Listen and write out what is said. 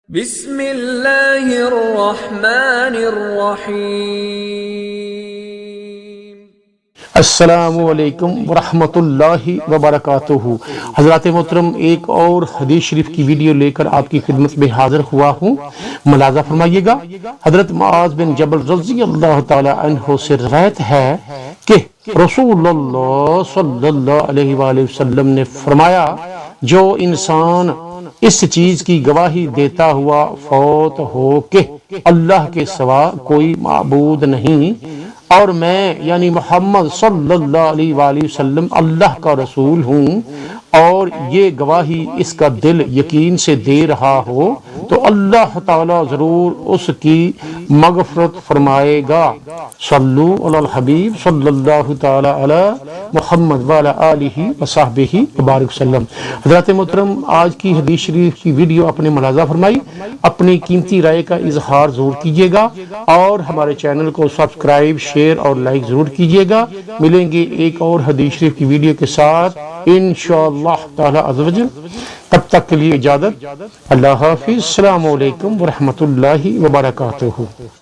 بسم اللہ الرحمن الرحیم۔ السلام علیکم ورحمۃ اللہ وبرکاتہ۔ حضرات محترم، ایک اور حدیث شریف کی ویڈیو لے کر آپ کی خدمت میں حاضر ہوا ہوں، ملاحظہ فرمائیے گا۔ حضرت معاذ بن جبل رضی اللہ تعالی عنہ سے روایت ہے کہ رسول اللہ صلی اللہ علیہ وآلہ وسلم نے فرمایا، جو انسان اس چیز کی گواہی دیتا ہوا فوت ہو کہ اللہ کے سوا کوئی معبود نہیں اور میں یعنی محمد صلی اللہ علیہ وآلہ وسلم اللہ کا رسول ہوں، اور یہ گواہی اس کا دل یقین سے دے رہا ہو، تو اللہ تعالیٰ ضرور اس کی مغفرت فرمائے گا۔ صلو علی الحبیب صلی اللہ تعالی علی محمد وعلی آلہ وصحبہ وبارک وسلم۔ حضرات محترم، آج کی حدیث شریف کی ویڈیو اپنے ملاحظہ فرمائی، اپنی قیمتی رائے کا اظہار ضرور کیجیے گا، اور ہمارے چینل کو سبسکرائب، شیئر اور لائک ضرور کیجیے گا۔ ملیں گے ایک اور حدیث شریف کی ویڈیو کے ساتھ انشاءاللہ تعالی عز و جل۔ تب تک کے لیے اجازت، اللہ حافظ، السلام علیکم ورحمۃ اللہ وبرکاتہ۔